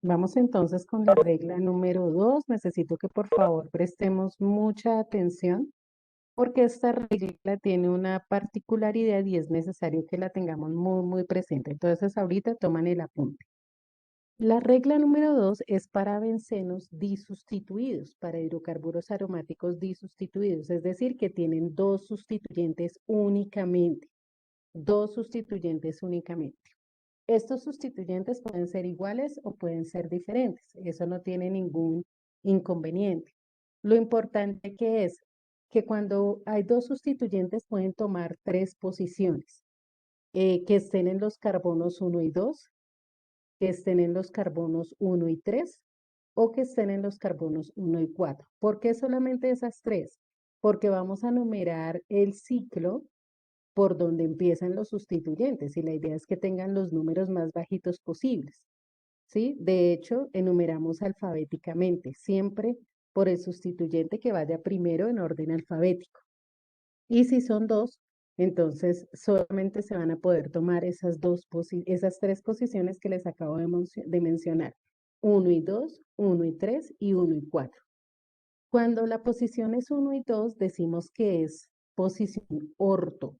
Vamos entonces con la regla número 2. Necesito que por favor prestemos mucha atención porque esta regla tiene una particularidad y es necesario que la tengamos muy presente. Entonces ahorita toman el apunte. La regla número 2 es para bencenos disustituidos, para hidrocarburos aromáticos disustituidos, es decir, que tienen dos sustituyentes únicamente, dos sustituyentes únicamente. Estos sustituyentes pueden ser iguales o pueden ser diferentes. Eso no tiene ningún inconveniente. Lo importante que es que cuando hay dos sustituyentes pueden tomar tres posiciones, que estén en los carbonos 1 y 2, que estén en los carbonos 1 y 3 o que estén en los carbonos 1 y 4. ¿Por qué solamente esas tres? Porque vamos a numerar el ciclo por donde empiezan los sustituyentes y la idea es que tengan los números más bajitos posibles, ¿sí? De hecho, enumeramos alfabéticamente, siempre por el sustituyente que vaya primero en orden alfabético. Y si son dos, entonces solamente se van a poder tomar esas tres posiciones que les acabo de mencionar. 1 y 2, 1 y 3 y 1 y 4. Cuando la posición es 1 y 2, decimos que es posición orto.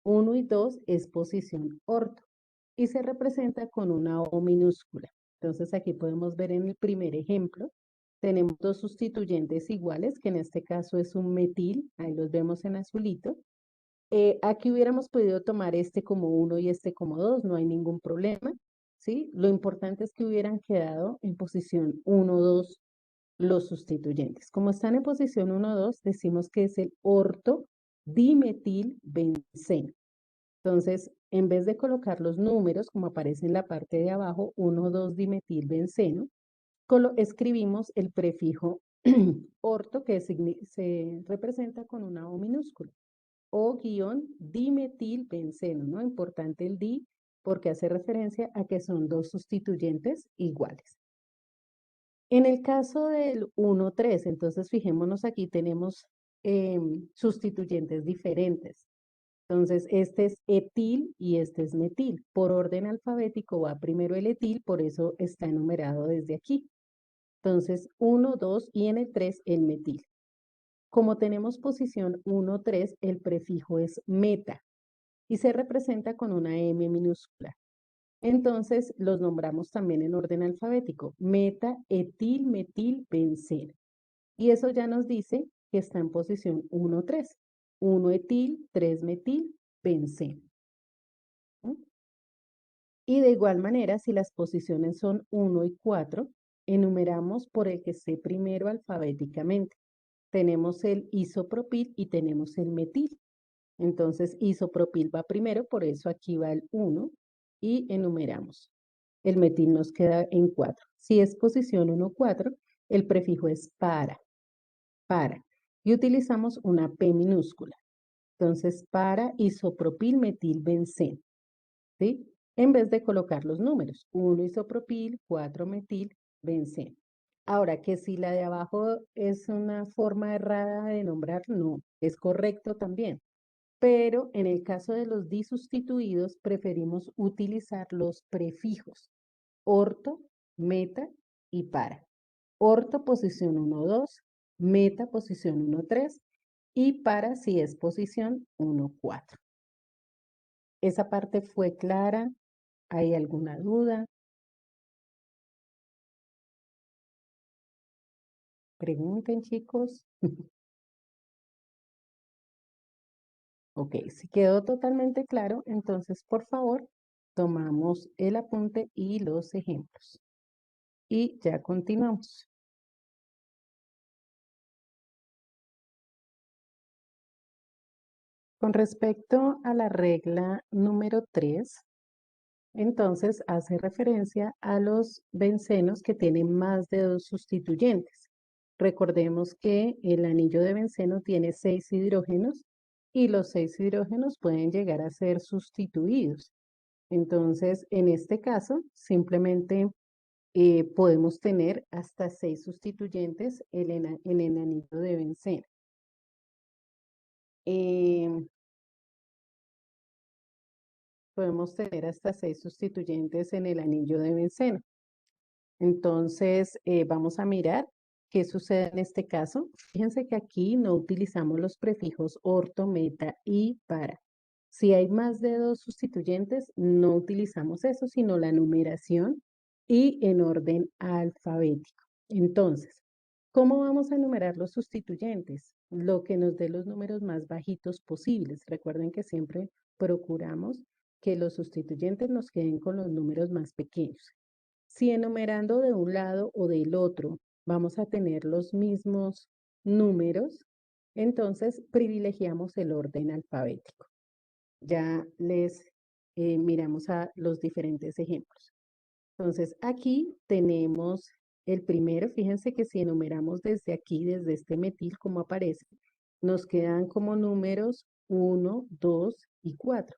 1 y 2 es posición orto y se representa con una O minúscula. Entonces aquí podemos ver en el primer ejemplo, tenemos dos sustituyentes iguales, que en este caso es un metil, ahí los vemos en azulito. Aquí hubiéramos podido tomar este como 1 y este como 2, no hay ningún problema, ¿sí? Lo importante es que hubieran quedado en posición 1, 2 los sustituyentes. Como están en posición 1, 2, decimos que es el orto dimetilbenceno. Entonces, en vez de colocar los números, como aparece en la parte de abajo, 1, 2 dimetilbenceno, escribimos el prefijo orto que se representa con una O minúscula o guión dimetilbenceno, ¿no? Importante el di porque hace referencia a que son dos sustituyentes iguales. En el caso del 1,3, entonces fijémonos aquí tenemos sustituyentes diferentes. Entonces, este es etil y este es metil. Por orden alfabético va primero el etil, por eso está enumerado desde aquí. Entonces, 1, 2 y en el 3 el metil. Como tenemos posición 1, 3, el prefijo es meta y se representa con una M minúscula. Entonces, los nombramos también en orden alfabético. Meta, etil, metil, benceno. Y eso ya nos dice que está en posición 1, 3. 1 etil, 3 metil, benceno. ¿No? Y de igual manera, si las posiciones son 1 y 4, enumeramos por el que esté primero alfabéticamente. Tenemos el isopropil y tenemos el metil. Entonces, isopropil va primero, por eso aquí va el 1 y enumeramos. El metil nos queda en 4. Si es posición 1, 4, el prefijo es para. Y utilizamos una P minúscula. Entonces, para isopropil metil benceno. ¿Sí? En vez de colocar los números, 1 isopropil, 4 metil, benceno. Ahora, que si la de abajo es una forma errada de nombrar, no, es correcto también. Pero en el caso de los disustituidos, preferimos utilizar los prefijos orto, meta y para. Orto, posición 1, 2, meta, posición 1, 3 y para si es posición 1, 4. ¿Esa parte fue clara? ¿Hay alguna duda? Pregunten, chicos. Ok, si quedó totalmente claro, entonces por favor tomamos el apunte y los ejemplos. Y ya continuamos. Con respecto a la regla número 3, entonces hace referencia a los bencenos que tienen más de dos sustituyentes. Recordemos que el anillo de benceno tiene 6 hidrógenos y los 6 hidrógenos pueden llegar a ser sustituidos. Entonces, en este caso, simplemente podemos tener hasta 6 sustituyentes en el anillo de benceno. Podemos tener hasta 6 sustituyentes en el anillo de benceno. Entonces, vamos a mirar qué sucede en este caso. Fíjense que aquí no utilizamos los prefijos orto, meta y para. Si hay más de dos sustituyentes, no utilizamos eso, sino la numeración y en orden alfabético. Entonces, ¿cómo vamos a enumerar los sustituyentes? Lo que nos dé los números más bajitos posibles. Recuerden que siempre procuramos que los sustituyentes nos queden con los números más pequeños. Si enumerando de un lado o del otro vamos a tener los mismos números, entonces privilegiamos el orden alfabético. Ya les miramos a los diferentes ejemplos. Entonces aquí tenemos el primero. Fíjense que si enumeramos desde aquí, desde este metil, como aparece, nos quedan como números 1, 2 y 4.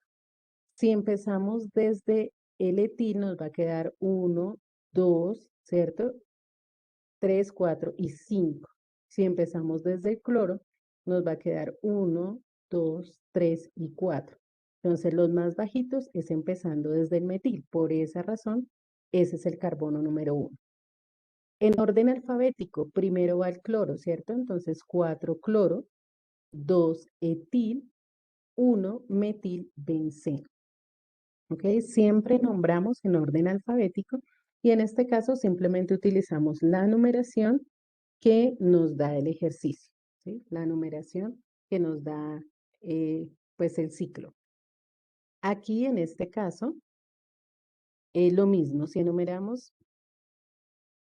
Si empezamos desde el etil, nos va a quedar 1, 2, ¿cierto? 3, 4 y 5. Si empezamos desde el cloro, nos va a quedar 1, 2, 3 y 4. Entonces, los más bajitos es empezando desde el metil. Por esa razón, ese es el carbono número 1. En orden alfabético, primero va el cloro, ¿cierto? Entonces, 4 cloro, 2 etil, 1 metil benceno. ¿Ok? Siempre nombramos en orden alfabético y en este caso simplemente utilizamos la numeración que nos da el ejercicio, ¿sí? La numeración que nos da pues el ciclo. Aquí en este caso es lo mismo, si enumeramos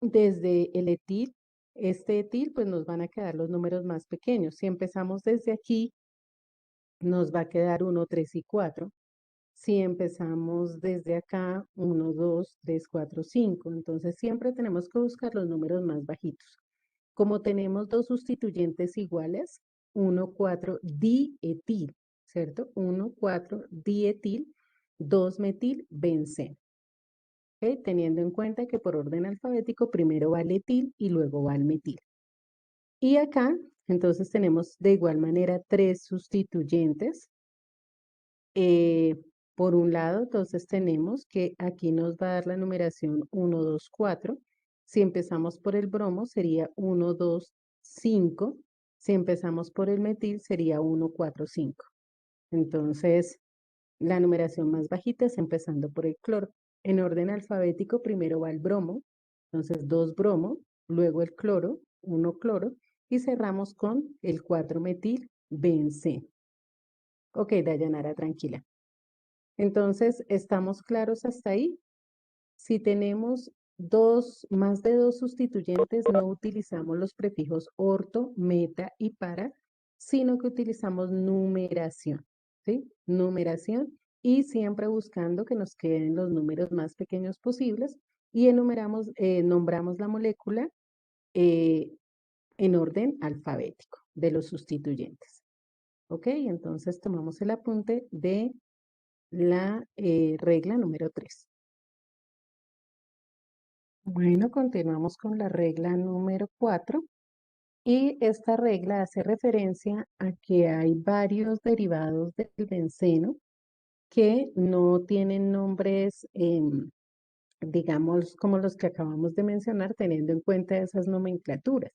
desde el etil, este etil pues nos van a quedar los números más pequeños. Si empezamos desde aquí, nos va a quedar 1, 3 y 4. Si empezamos desde acá, 1, 2, 3, 4, 5. Entonces siempre tenemos que buscar los números más bajitos. Como tenemos dos sustituyentes iguales, 1, 4, dietil, ¿cierto? 1, 4, dietil, 2 metil, benceno. ¿Ok? Teniendo en cuenta que por orden alfabético primero va el etil y luego va el metil. Y acá, entonces tenemos de igual manera tres sustituyentes. Por un lado, entonces tenemos que aquí nos va a dar la numeración 1, 2, 4. Si empezamos por el bromo sería 1, 2, 5. Si empezamos por el metil sería 1, 4, 5. Entonces, la numeración más bajita es empezando por el cloro. En orden alfabético, primero va el bromo, entonces 2 bromo, luego el cloro, 1 cloro, y cerramos con el 4 metil benceno. Ok, Dayanara, tranquila. Entonces, ¿estamos claros hasta ahí? Si tenemos más de dos sustituyentes, no utilizamos los prefijos orto, meta y para, sino que utilizamos numeración, ¿sí? Numeración y siempre buscando que nos queden los números más pequeños posibles y nombramos la molécula eh, en orden alfabético de los sustituyentes. ¿Ok? Entonces tomamos el apunte de la regla número 3. Bueno, continuamos con la regla número 4 y esta regla hace referencia a que hay varios derivados del benceno que no tienen nombres, digamos, como los que acabamos de mencionar, teniendo en cuenta esas nomenclaturas,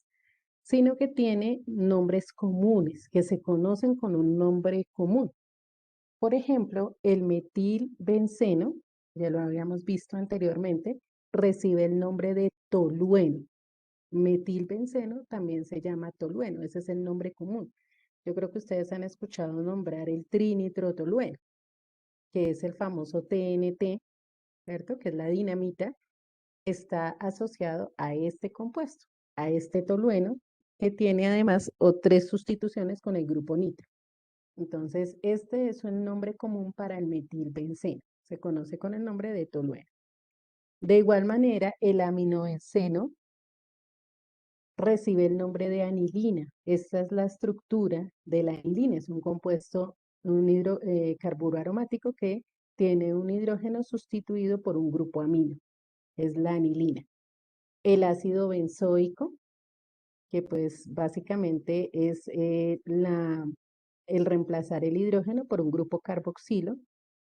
sino que tiene nombres comunes que se conocen con un nombre común. Por ejemplo, el metilbenceno, ya lo habíamos visto anteriormente, recibe el nombre de tolueno. Metilbenceno también se llama tolueno, ese es el nombre común. Yo creo que ustedes han escuchado nombrar el trinitrotolueno, que es el famoso TNT, ¿cierto? Que es la dinamita, está asociado a este compuesto, a este tolueno, que tiene además tres sustituciones con el grupo nitro. Entonces, este es un nombre común para el metilbenceno. Se conoce con el nombre de tolueno. De igual manera, el aminobenceno recibe el nombre de anilina. Esta es la estructura de la anilina. Es un compuesto, un carburo aromático que tiene un hidrógeno sustituido por un grupo amino. Es la anilina. El ácido benzoico, que pues básicamente es el reemplazar el hidrógeno por un grupo carboxilo,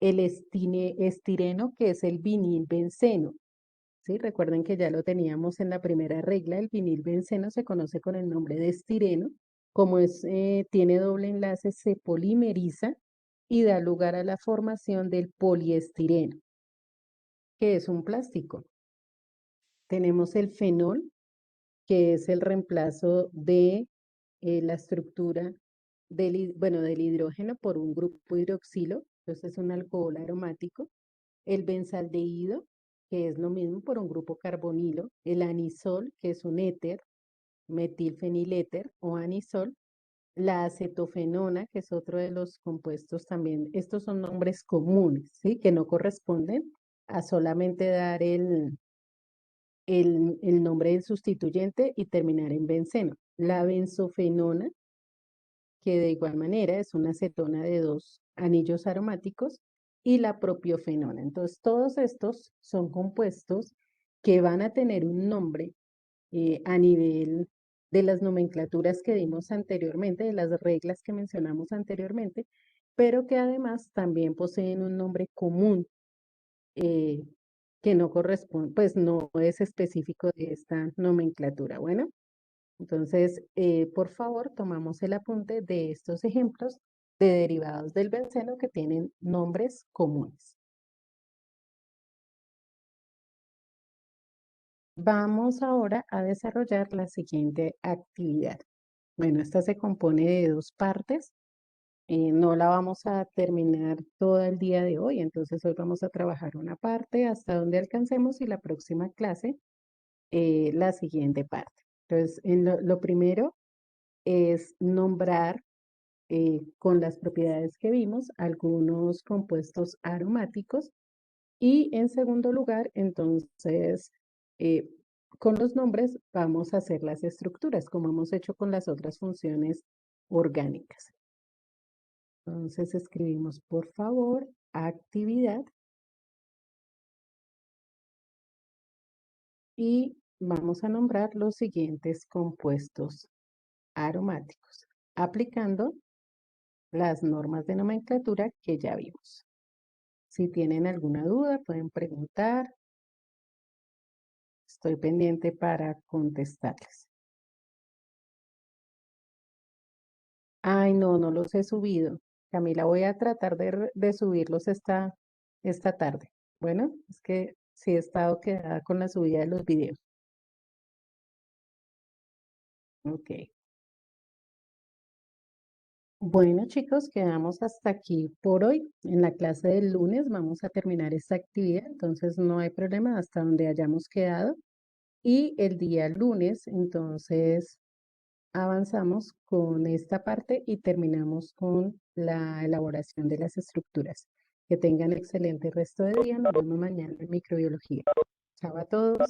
el estireno, que es el vinilbenceno. ¿sí? Recuerden que ya lo teníamos en la primera regla, el vinilbenceno se conoce con el nombre de estireno, como tiene doble enlace, se polimeriza y da lugar a la formación del poliestireno, que es un plástico. Tenemos el fenol, que es el reemplazo de la estructura del hidrógeno por un grupo hidroxilo, entonces es un alcohol aromático. El benzaldehído, que es lo mismo por un grupo carbonilo. El anisol, que es un éter, metilfeniléter o anisol. La acetofenona, que es otro de los compuestos también. Estos son nombres comunes, ¿sí? Que no corresponden a solamente dar el nombre del sustituyente y terminar en benceno. La benzofenona, que de igual manera es una acetona de dos anillos aromáticos, y la propiofenona. Entonces, todos estos son compuestos que van a tener un nombre a nivel de las nomenclaturas que dimos anteriormente, de las reglas que mencionamos anteriormente, pero que además también poseen un nombre común eh, que no corresponde, pues no es específico de esta nomenclatura. Bueno, entonces, por favor, tomamos el apunte de estos ejemplos de derivados del benceno que tienen nombres comunes. Vamos ahora a desarrollar la siguiente actividad. Bueno, esta se compone de dos partes. No la vamos a terminar todo el día de hoy, entonces hoy vamos a trabajar una parte hasta donde alcancemos y la próxima clase la siguiente parte. Entonces, lo primero es nombrar con las propiedades que vimos algunos compuestos aromáticos y en segundo lugar, entonces, eh, con los nombres vamos a hacer las estructuras como hemos hecho con las otras funciones orgánicas. Entonces escribimos, por favor, actividad y vamos a nombrar los siguientes compuestos aromáticos, aplicando las normas de nomenclatura que ya vimos. Si tienen alguna duda, pueden preguntar. Estoy pendiente para contestarles. Ay, no, no los he subido. Camila, voy a tratar de subirlos esta tarde. Bueno, es que sí he estado quedada con la subida de los videos. Ok. Bueno, chicos, quedamos hasta aquí por hoy. En la clase del lunes vamos a terminar esta actividad, entonces no hay problema hasta donde hayamos quedado. Y el día lunes, entonces, avanzamos con esta parte y terminamos con la elaboración de las estructuras. Que tengan excelente resto de día. Nos vemos mañana en microbiología. Chao a todos.